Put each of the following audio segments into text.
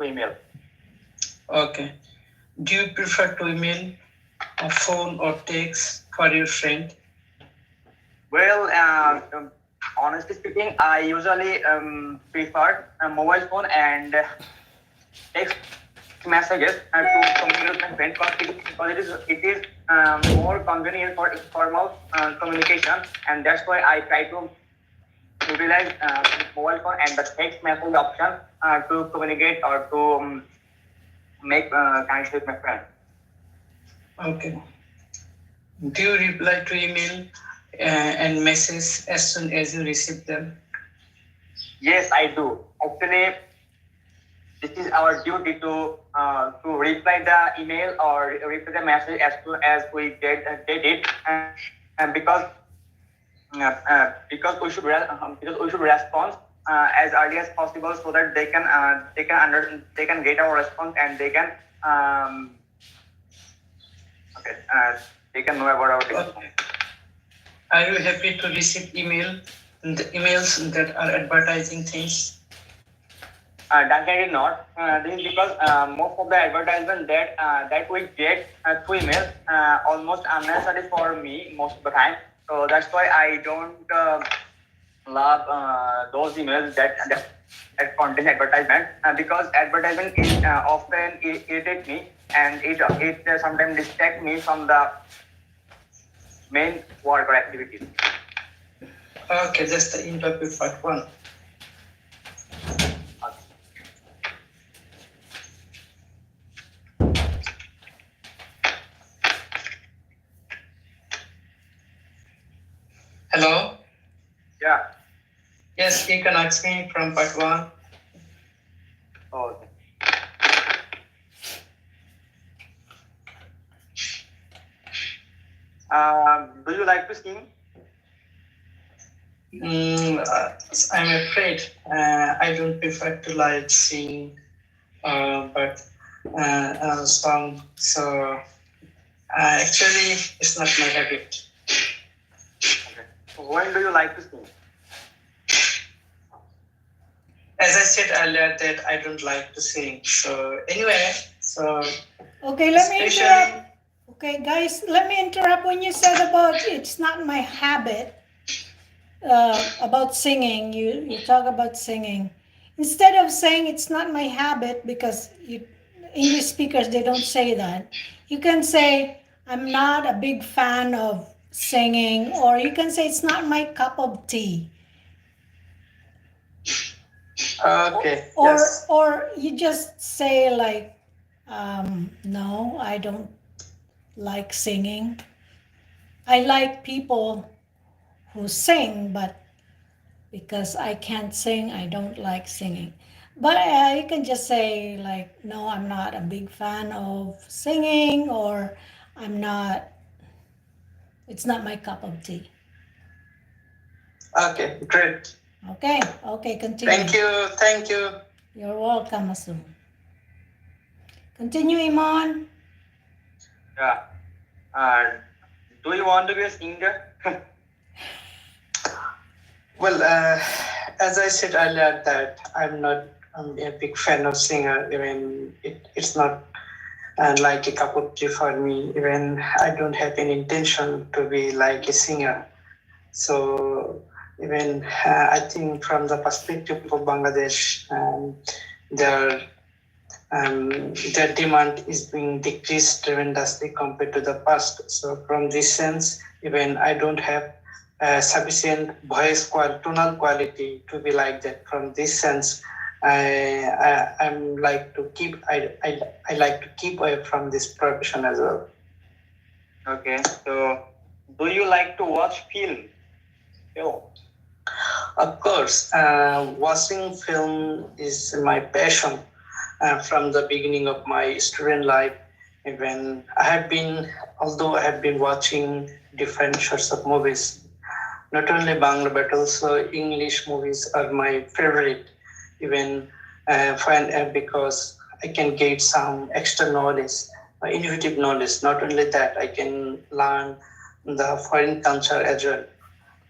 to email. Okay. Do you prefer to email a phone or text for your friend? Well, honestly speaking, I usually prefer a mobile phone and text messages to communicate with my friend because it is more convenient for informal communication, and that's why I try to utilize mobile phone and the text message option to communicate or to make connection with my friend. Okay. Do you reply to email and message as soon as you receive them? Yes, I do. Actually, this is our duty to reply the email or reply the message as soon as we get it, because we should respond as early as possible so that they can get our response and they can they can know about our decision. Okay. Are you happy to receive emails that are advertising things? Definitely not. This is because most of the advertisement that we get through email almost unnecessary for me most of the time. So that's why I don't love those emails that contain advertisement because advertisement is often irritate me, and it sometimes distract me from the main work or activities. Okay, that's the interview part 1. Hello? Yeah. Yes, you can ask me from part 1. Oh, okay. Do you like to sing? I'm afraid I don't prefer to like sing but song. So actually, it's not my habit. Okay. When do you like to sing? As I said earlier, that I don't like to sing. So anyway, so okay, let me interrupt. Okay, guys, let me interrupt. When you said about it's not my habit about singing, you talk about singing. Instead of saying it's not my habit, because English speakers, they don't say that. You can say I'm not a big fan of singing, or you can say it's not my cup of tea. okay. Or yes. or you just say like, no, I don't like singing. I like people who sing, but because I can't sing, I don't like singing. But you can just say like, no, I'm not a big fan of singing, or it's not my cup of tea. Okay, great. Okay, continue. Thank you. You're welcome, Masum. Continue, Imon. Yeah. Do you want to be a singer? Well, as I said earlier, that I'm not a big fan of singer. Even it's not like a cup of tea for me. Even I don't have any intention to be like a singer. So even I think from the perspective of Bangladesh, their demand is being decreased tremendously compared to the past. So from this sense, even I don't have sufficient tonal quality to be like that. From this sense, I'm like to keep I like to keep away from this profession as well. Okay, so do you like to watch film? Of course, watching film is my passion from the beginning of my student life. When although I have been watching different sorts of movies, not only Bangla but also English movies are my favorite. Even because I can get some extra knowledge, innovative knowledge. Not only that, I can learn the foreign culture as well.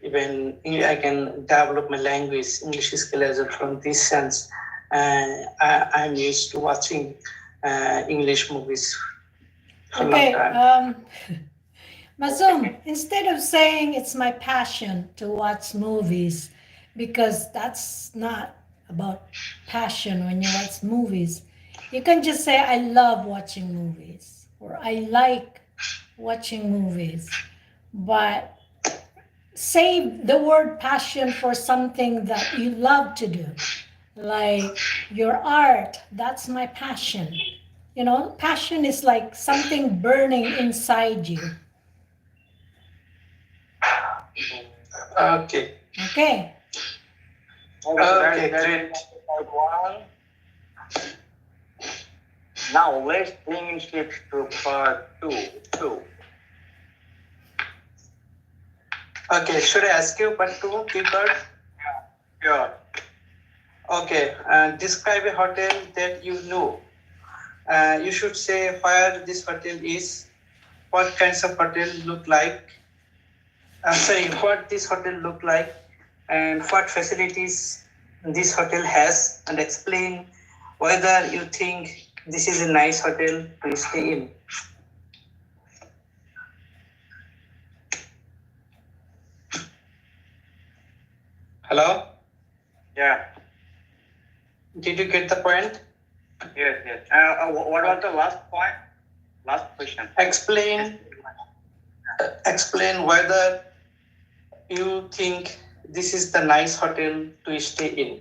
Even I can develop my language, English skill as well from this sense. I'm used to watching English movies for a long Okay, time. Masum, instead of saying it's my passion to watch movies, because that's not about passion when you watch movies, you can just say, I love watching movies, or I like watching movies. But save the word passion for something that you love to do, like your art. That's my passion. You know, passion is like something burning inside you. Okay. Okay. Okay, great. One. Now let's bring shift to part two. Okay, should I ask you part two, keyword? Sure. Okay, describe a hotel that you know. You should say where this hotel is, what kinds of hotel look like. Sorry, what this hotel look like, and what facilities this hotel has, and explain whether you think this is a nice hotel to stay in. Hello? Yeah. Did you get the point? Yes. What was the last point? Last question. Explain whether you think this is the nice hotel to stay in.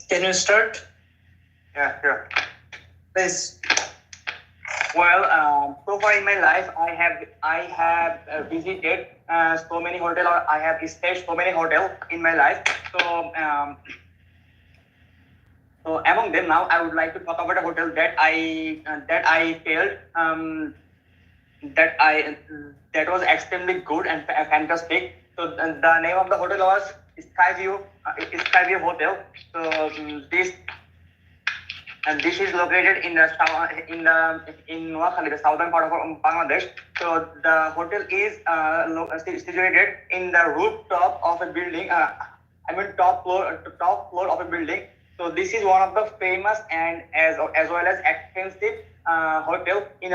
Can you start? Yeah, sure. Please. Well, so far in my life, I have visited so many hotels, or I have stayed so many hotels in my life. So among them, now I would like to talk about a hotel that I felt that was extremely good and fantastic. So the name of the hotel was Skyview Hotel. So this is located in Noakhali, the southern part of Bangladesh. So the hotel is situated in the rooftop of a building. Top floor of a building. So this is one of the famous and as well as expensive hotel in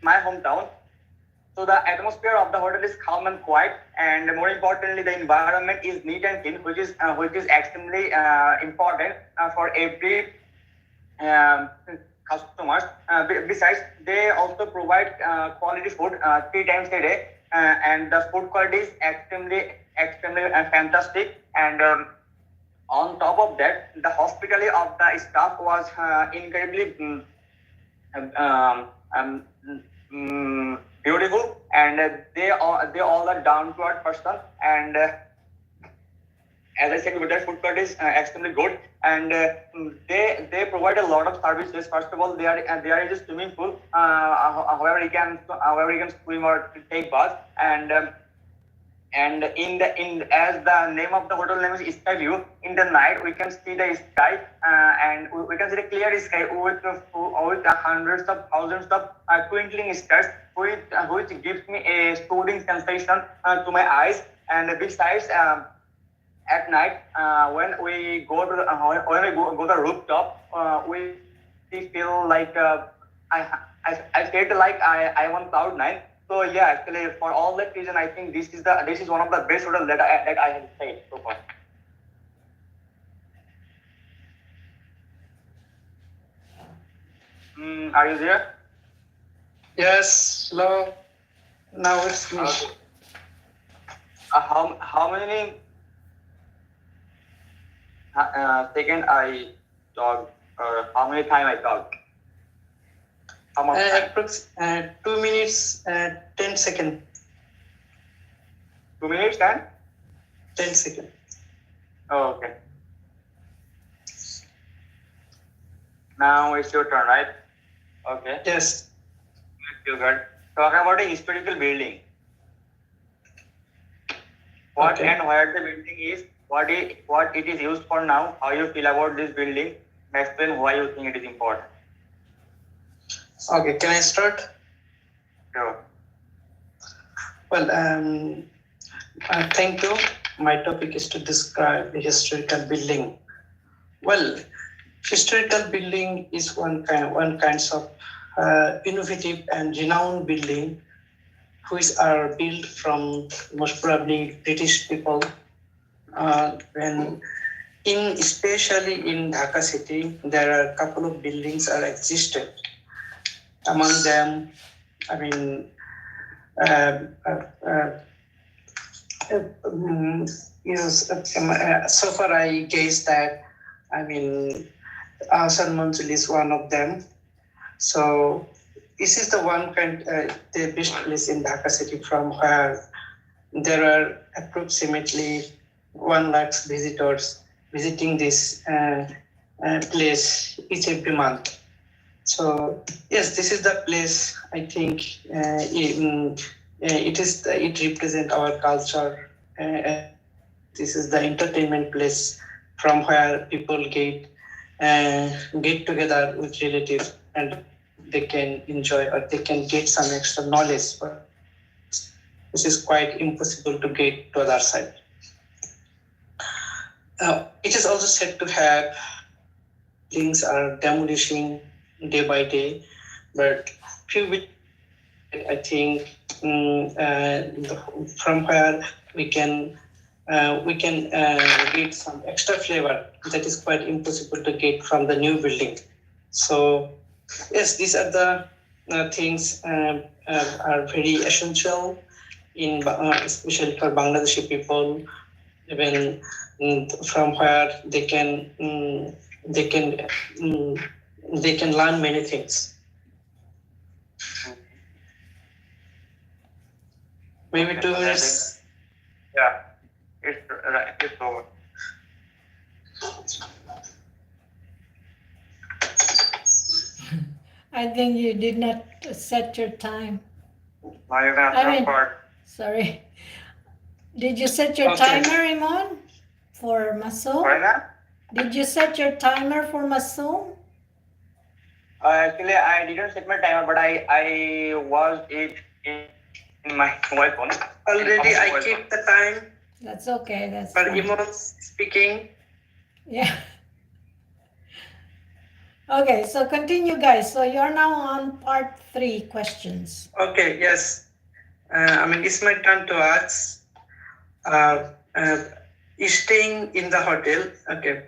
my hometown. So the atmosphere of the hotel is calm and quiet, and more importantly, the environment is neat and clean, which is extremely important for every customers. Besides, they also provide quality food 3 times a day, and the food quality is extremely fantastic. And on top of that, the hospitality of the staff was incredibly beautiful, and they all are down to earth person, and as I said, their food quality is extremely good, and they provide a lot of services. First of all, there is a swimming pool, however you can swim or take bath, and as the name of the hotel name is Sky View. In the night, we can see the sky, and we can see the clear sky with hundreds of thousands of twinkling stars, which gives me a soothing sensation to my eyes. And besides, at night, when we go to the rooftop, we feel like I felt like I am on cloud nine. So So yeah, actually, for all that reason, I think this is one of the best hotel that I have stayed so far. Are you there? Yes, hello. Now it's me. Okay. How many second I talk, or how many time I talk? How much time? Approx 2 minutes, 10 seconds. 2 minutes and 10 seconds. oh, okay. Now it's your turn, right? Okay. Yes. You got talk about a historical building. What Okay. and where the building is, what it is used for now, how you feel about this building, and explain why you think it is important. Okay, can I start? Sure. Well, thank you. My topic is to describe the historical building. Well, historical building is one kind of innovative and renowned building which are built from most probably British people. When especially in Dhaka city, there are a couple of buildings are existed. Among them, I mean, so far I guess that, I mean, Asan Manzil is one of them. So this is the one the best place in Dhaka city from where there are approximately 1 lakh visitors visiting this place each every month. So yes, this is the place. I think it represents our culture. This is the entertainment place from where people get together with relatives and they can enjoy or they can get some extra knowledge. This is quite impossible to get to other side. It is also said to have things are demolishing day by day, but I think from where we can get some extra flavor that is quite impossible to get from the new building. So yes, these are the things are very essential especially for Bangladeshi people, even from where they can learn many things. Maybe 2 minutes. Yeah, it's over. I think you did not set your time. Now you can I mean- part. Sorry. Did you set your Okay. timer, Imon, for Masum? Right now? Did you set your timer for Masum? Actually, I didn't set my timer, but I was it in my mobile phone. Already I keep the time, That's okay. That's but fine. Imon speaking. Yeah. Okay, so continue, guys. So you're now on part 3 questions. Okay, yes. I mean, it's my turn to ask. Staying in the hotel, okay.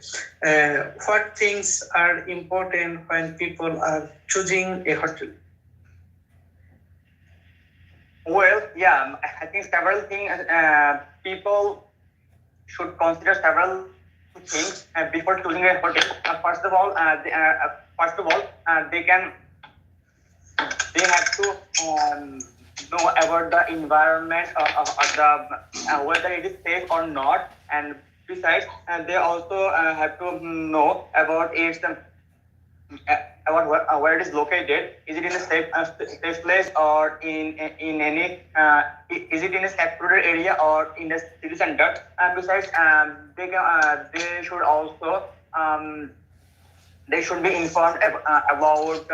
What things are important when people are choosing a hotel? Well, yeah, I think several things. People should consider several things before choosing a hotel. First of all, they have to know about the environment of the whether it is safe or not, and besides, they also have to know about its about where it is located. Is it in a safe place or in any? Is it in a secluded area or in the city center? And besides, they should also they should be informed about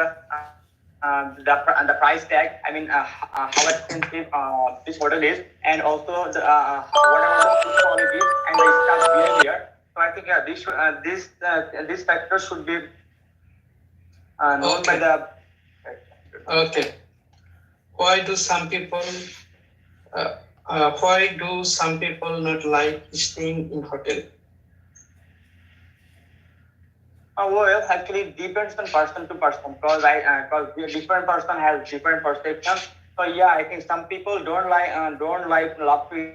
the price tag. I mean, how expensive this hotel is, and also the whatever the food quality and the staff behavior. So I think these factors should be known by Okay. the. Okay. Why do some people why do some people not like staying in hotel? Well, actually, it depends on person to person because different person has different perceptions. So yeah, I think some people don't like love to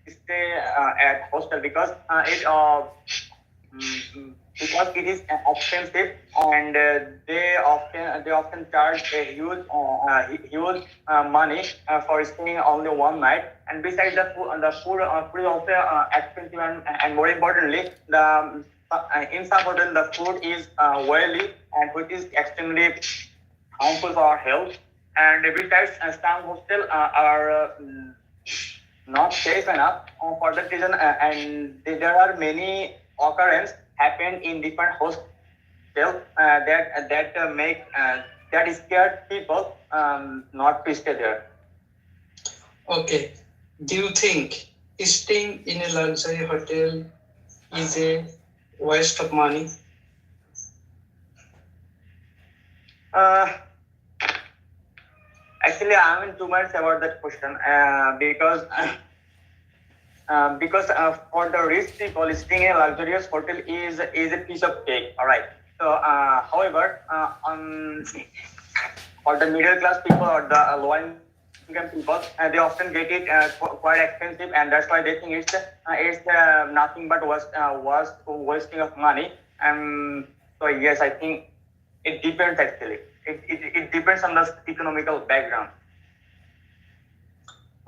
stay at hostel because it is expensive and they often charge a huge money for staying only one night. And besides the food is also expensive and more importantly in some hotel the food is oily and which is extremely harmful for our health. And besides some hostel are not safe enough for that reason and there are many occurrence happen in different hostels that scared people not to stay there. Okay. Do you think staying in a luxury hotel is a waste of money? uh, Actually, I'm in two minds about that question because for the rich people, staying in a luxurious hotel is a piece of cake. All right. So, however, for the middle class people or the low income people, they often get it quite expensive, and that's why they think it's nothing but was wasting of money. So yes, I think it depends actually. It depends on the economical background.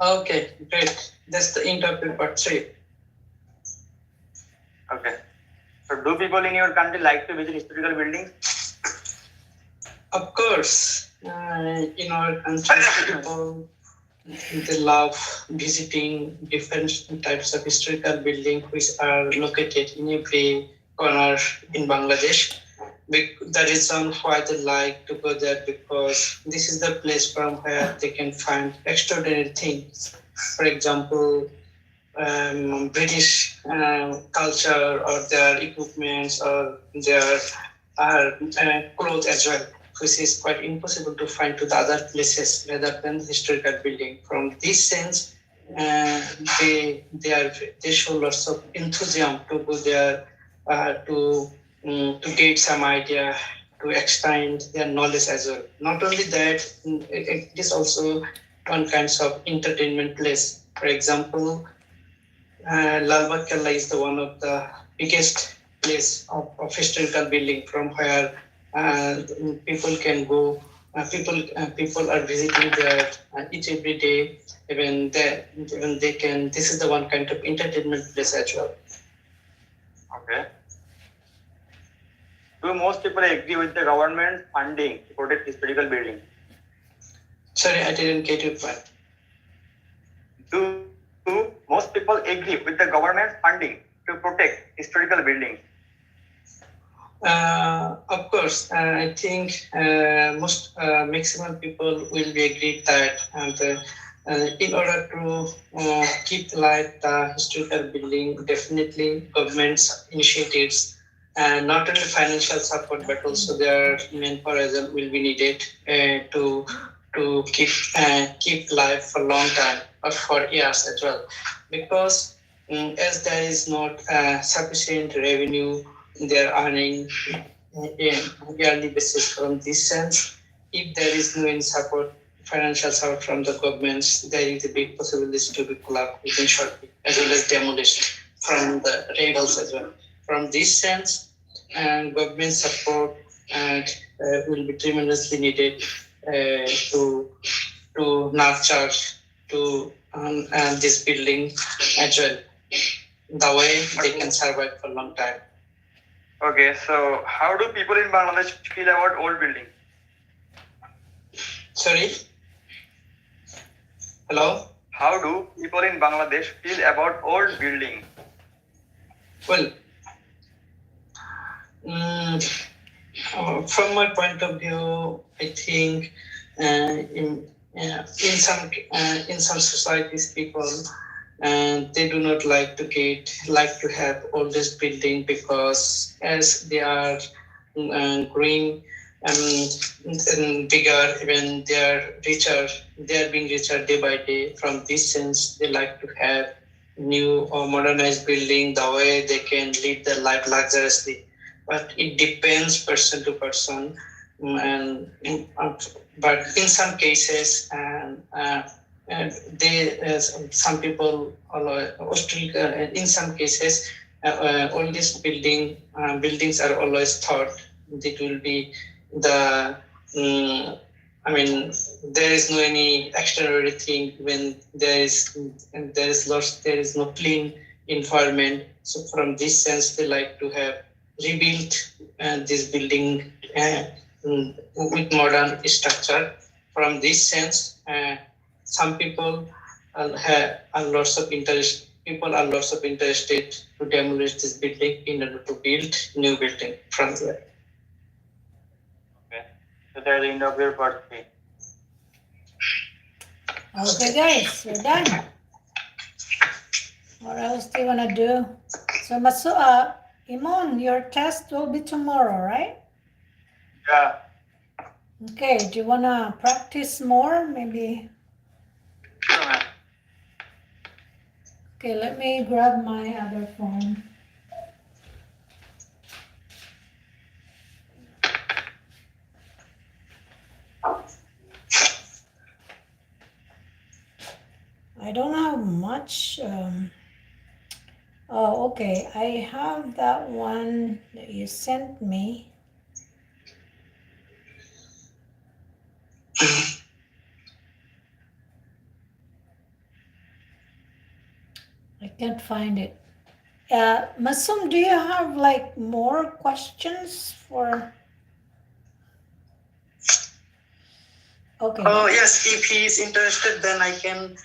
Okay, great. That's the interpret part 3. Okay. So, do people in your country like to visit historical buildings? Of course, in our country, people they love visiting different types of historical buildings which are located in every corner in Bangladesh. The reason why they like to go there because this is the place from where they can find extraordinary things. For example, British culture or their equipments or their clothes as well, which is quite impossible to find to the other places rather than historical building. From this sense, uh, they show lots of enthusiasm to go there to get some idea to extend their knowledge as well. Not only that, it is also one kinds of entertainment place. For example, Lal Bagh Killa is the one of the biggest place of historical building from where people can go. People are visiting there each every day. Even they can. This is the one kind of entertainment place as well. Okay. Do most people agree with the government funding to protect historical buildings? Sorry, I didn't get your point. Do most people agree with the government funding to protect historical buildings? Of course, I think most maximum people will be agreed that in order to keep alive the historical building, definitely government's initiatives and not only financial support but also their manpower as well will be needed to keep life for a long time or for years as well, because as there is not sufficient revenue they're earning in yearly basis from this sense. If there is no any support, financial support from the governments, there is a big possibility to be collapsed within shortly, as well as demolished from the rentals as well. From this sense, and government support and will be tremendously needed to nurture to this building as well. The way they can survive for a long time. Okay, so how do people in Bangladesh feel about old buildings? Sorry? Hello? How do people in Bangladesh feel about old buildings? Well, from my point of view, I think in some societies, people they do not like to have oldest building because as they are growing and bigger, even they are richer. They are being richer day by day. From this sense, they like to have new or modernized building, the way they can live their life luxuriously. But it depends person to person, but in some cases, some people, in some cases, all these buildings are always thought it will be the. There is no any extraordinary thing when there is no clean environment. So from this sense, they like to have rebuilt this building with modern structure. From this sense, some people are lots of interest. People are lots of interested to demolish this building in order to build new building from there. Okay. So that's the end of your part 3. Okay, guys, we're done. What else do you want to do? So, Imon, your test will be tomorrow, right? Yeah. Okay, do you want to practice more? Maybe. Sure, ma'am. Okay, let me grab my other phone. I don't have much. Oh, okay. I have that one that you sent me. I can't find it. Masum, do you have like more questions for? Okay. Oh yes, if he is interested, then I can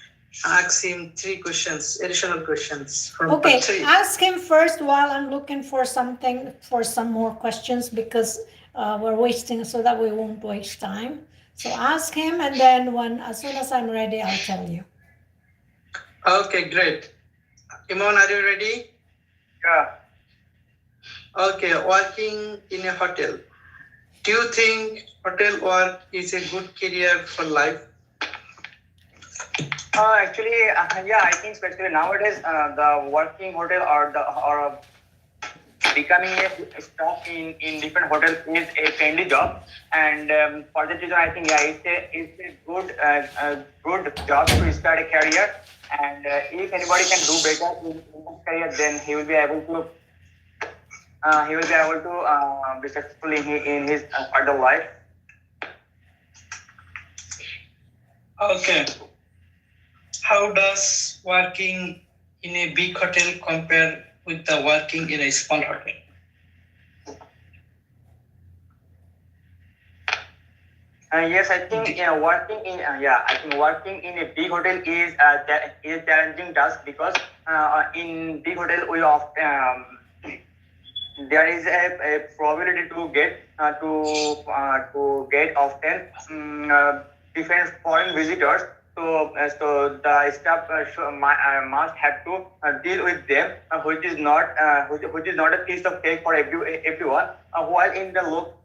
ask him 3 questions, additional questions from Okay, part 3. ask him first while I'm looking for something, for some more questions, because we're wasting, so that we won't waste time. So ask him, and then as soon as I'm ready, I'll tell you. Okay, great. Imon, are you ready? Yeah. Okay, working in a hotel. Do you think hotel work is a good career for life? Actually, yeah, I think especially nowadays, the working hotel or becoming a staff in different hotels is a trendy job, and for that reason, I think yeah, it's a good job to start a career. And if anybody can do better in his career, then he will be able to be successful in his further life. Okay. How does working in a big hotel compare with the working in a small hotel? Yes, I think working in a big hotel is is a challenging task, because in big hotel we often there is a probability to get often different foreign visitors. So the staff must have to deal with them, which is not a piece of cake for everyone. While in the local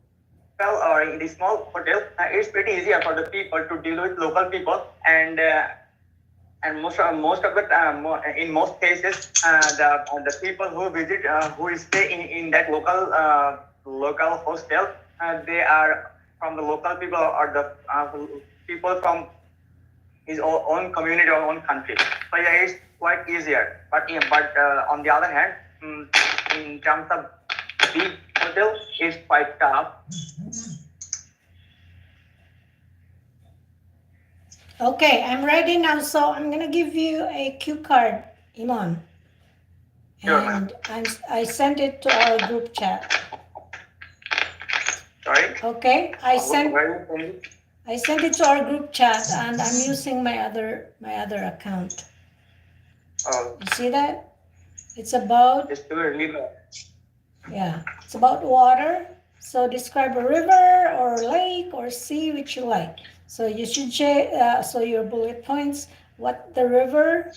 or in the small hotel, it's pretty easier for the people to deal with local people, and most of the in most cases, the people who visit who stay in that local hostel, they are from the local people, or the people from his own community or own country. So yeah, it's quite easier. But on the other hand, in terms of big hotel, it's quite tough. Okay, I'm ready now. So I'm gonna give you a cue card, Imon, Sure, and I sent it to our group chat. Sorry. Okay, I sent Where you send it? it to our group chat, and I'm using my other account. Oh, You see that? It's about, just to relieve. yeah, it's about water. So describe a river or lake or sea, which you like. So you should say, so your bullet points, what the river,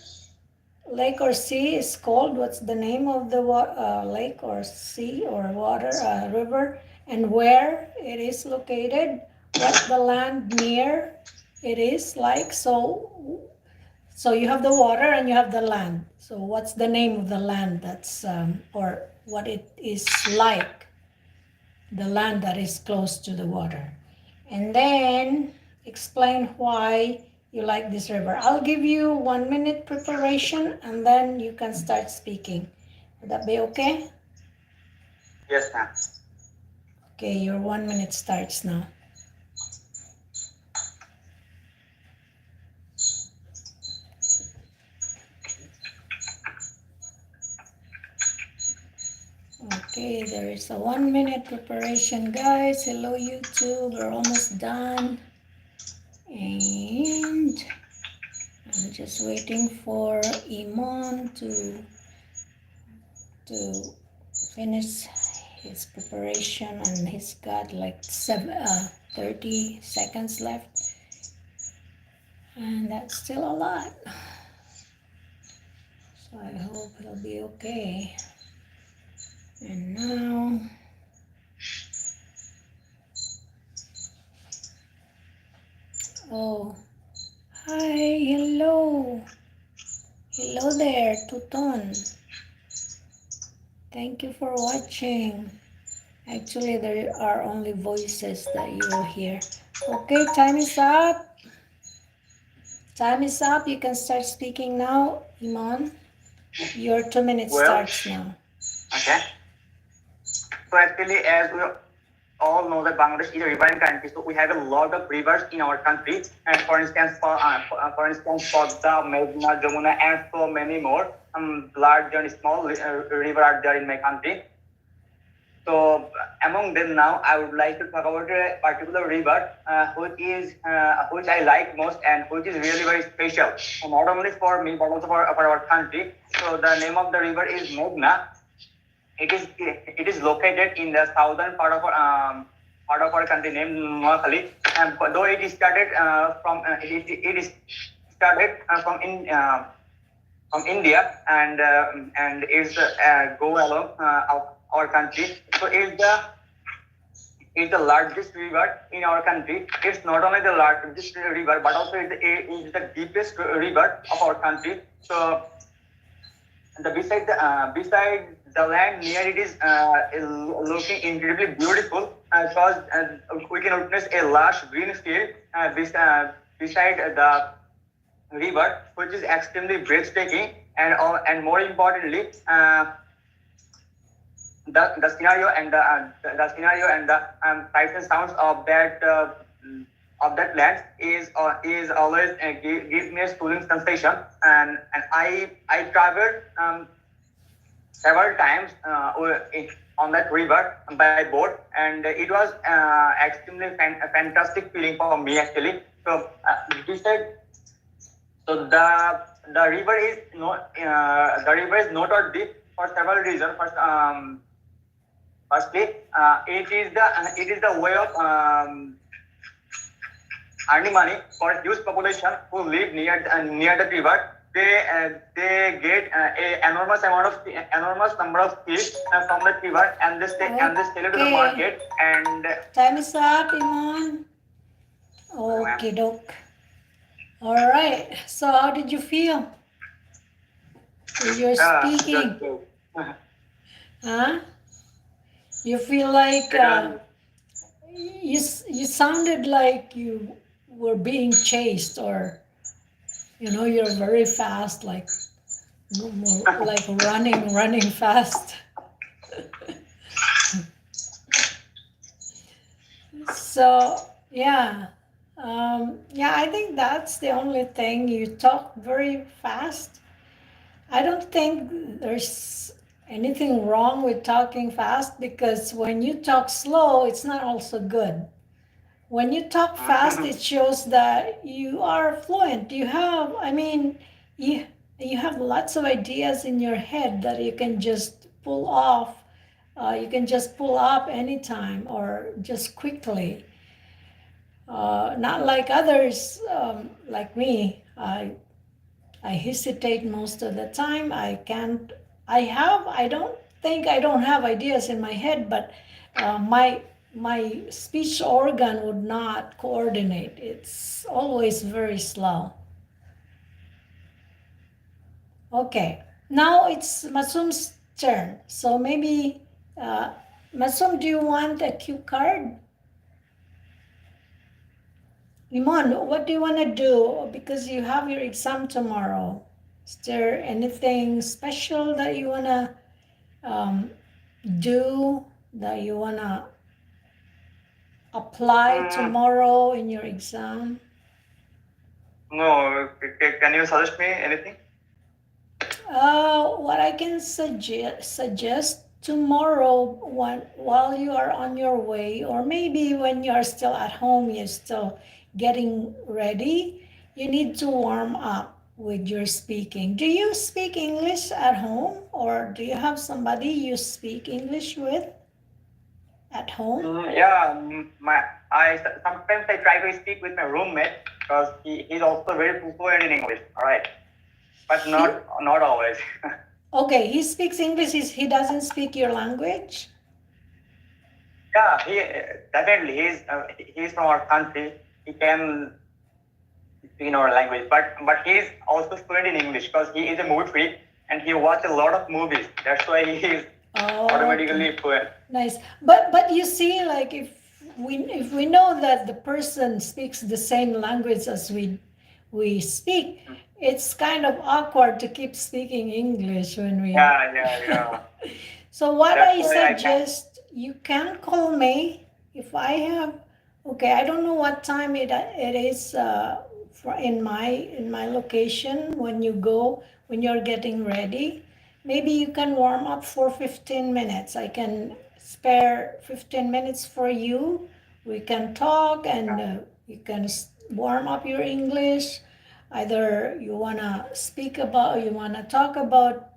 lake or sea is called? What's the name of the lake or sea or water river, and where it is located? What's the land near it is like? So you have the water and you have the land. So what's the name of the land that's or what it is like? The land that is close to the water. And then explain why you like this river. I'll give you 1 minute preparation and then you can start speaking. Would that be okay? Yes, ma'am. Okay, your 1 minute starts now. Okay, there is a 1 minute preparation, guys. Hello, YouTube. We're almost done. And I'm just waiting for Imon to finish his preparation, and he's got like 30 seconds left, and that's still a lot. So I hope he'll be okay. And now, oh, hi, hello there, Tuton. Thank you for watching. Actually, there are only voices that you will hear. Okay, time is up. Time is up. You can start speaking now, Imon. Your 2 minutes starts now. Okay. So actually, as we all know that Bangladesh is a riverine country, so we have a lot of rivers in our country. And for instance, Padma, Meghna, Jamuna, and so many more large and small rivers are there in my country. So among them now, I would like to talk about a particular river which I like most and which is really very special, not only for me but also for our country. So the name of the river is Meghna. It is located in the southern part of our country named Noakhali. And though it is started from India and it's go along our country. So it's the largest river in our country. It's not only the largest river but also it is the deepest river of our country. So beside the land near it is looking incredibly beautiful because we can witness a lush green field beside the river, which is extremely breathtaking, and more importantly, the scenario and the sights and sounds of that land is always give me a soothing sensation, and I traveled several times on that river by boat, and it was extremely a fantastic feeling for me actually. So the river is not deep for several reasons. Firstly, it is the way of earning money for huge population who live near the river. They get a enormous number of fish from the river, and they sell it to the market. And time is up, Imon. Okay, doke. All right. So how did you feel? You're speaking. Huh? You feel like you sounded like you were being chased, or you're very fast, like running fast. So yeah, I think that's the only thing. You talk very fast. I don't think there's anything wrong with talking fast, because when you talk slow, it's not also good. When you talk fast, it shows that you are fluent. You have lots of ideas in your head that you can just pull off. You can just pull up anytime or just quickly. Not like others, like me. I hesitate most of the time. I don't think I don't have ideas in my head, but my speech organ would not coordinate. It's always very slow. Okay, now it's Masum's turn. So maybe, Masum, do you want a cue card? Imon, what do you want to do? Because you have your exam tomorrow. Is there anything special that you want to do, that you want to apply tomorrow in your exam? No, can you suggest me anything? What I can suggest tomorrow, while you are on your way, or maybe when you are still at home, you're still getting ready, you need to warm up with your speaking. Do you speak English at home, or do you have somebody you speak English with at home? Yeah, sometimes I try to speak with my roommate because he's also very fluent in English. All right, but not always. Okay, he speaks English. He doesn't speak your language? Yeah, he definitely he's from our country. He can speak in our language, but he's also fluent in English because he is a movie freak and he watches a lot of movies. That's why he is automatically fluent. Nice, but you see, like if we know that the person speaks the same language as we speak, it's kind of awkward to keep speaking English when we. Yeah. So what I suggest, you can call me if I have. Okay, I don't know what time it is in my location when you're getting ready. Maybe you can warm up for 15 minutes. I can spare 15 minutes for you. We can talk and you can warm up your English. Either you want to talk about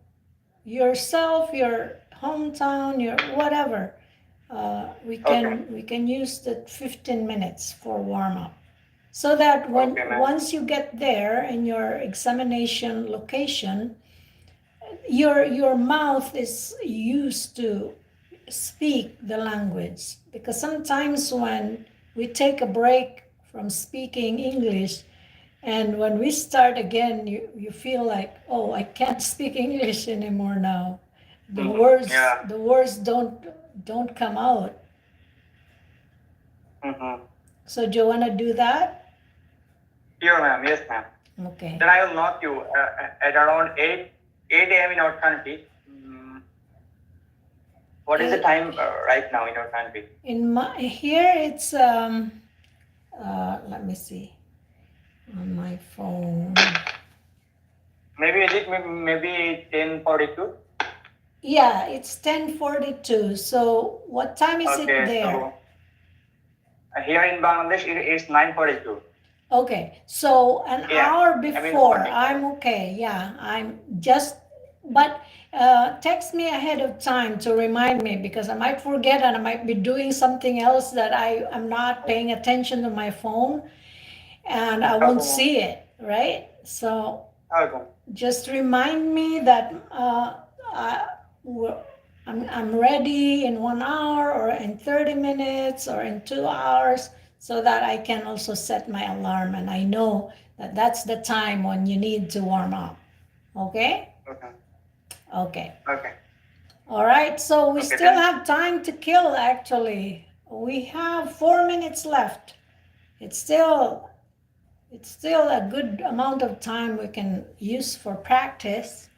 yourself, your hometown, your whatever. We can use the 15 minutes for warm up. So that once you get there in your examination location, your mouth is used to speak the language. Because sometimes when we take a break from speaking English and when we start again, you feel like, oh, I can't speak English anymore now. The words don't come out. So do you want to do that? Sure, ma'am. Yes, ma'am. Okay. Then I will knock you at around 8 a.m. in our country. What is the time right now in our country? Here it's let me see on my phone. Maybe 10:42? Yeah, it's 10:42. So what time is it there? So, here in Bangladesh it is 9:42. Okay, so an hour before, I'm okay. Yeah, but text me ahead of time to remind me, because I might forget and I might be doing something else that I'm not paying attention to my phone and I won't see it, right? So just remind me that I'm ready in 1 hour or in 30 minutes or in 2 hours, so that I can also set my alarm and I know that that's the time when you need to warm up. Okay? Okay. All right, so we still have time to kill, actually. We have 4 minutes left. It's still a good amount of time we can use for practice.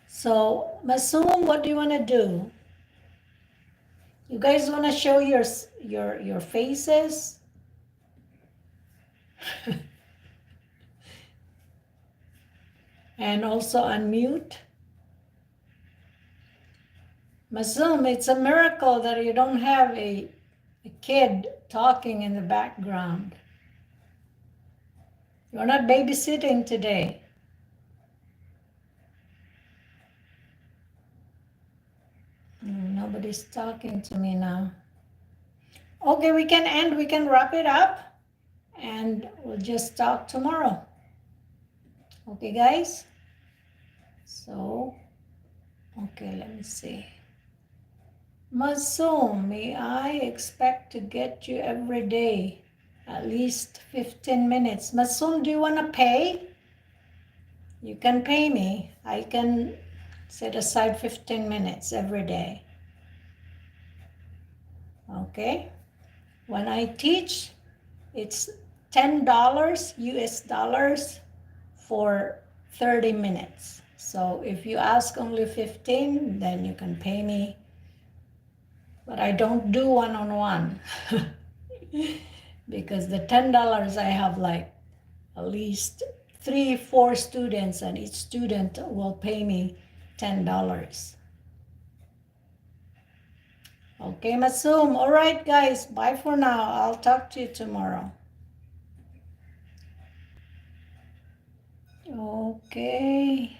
So, Masum, what do you want to do? You guys want to show your faces? And also unmute. Masum, it's a miracle that you don't have a kid talking in the background. You're not babysitting today. Nobody's talking to me now. Okay, we can wrap it up and we'll just talk tomorrow. Okay, guys? So, okay, let me see. Masum, may I expect to get you every day, at least 15 minutes. Masum, do you want to pay? You can pay me. I can set aside 15 minutes every day. Okay? When I teach, it's $10 US dollars for 30 minutes. So if you ask only 15, then you can pay me. But I don't do one-on-one because the $10 I have like at least 3-4 students, and each student will pay me $10. Okay, Masum. All right, guys. Bye for now. I'll talk to you tomorrow. Okay.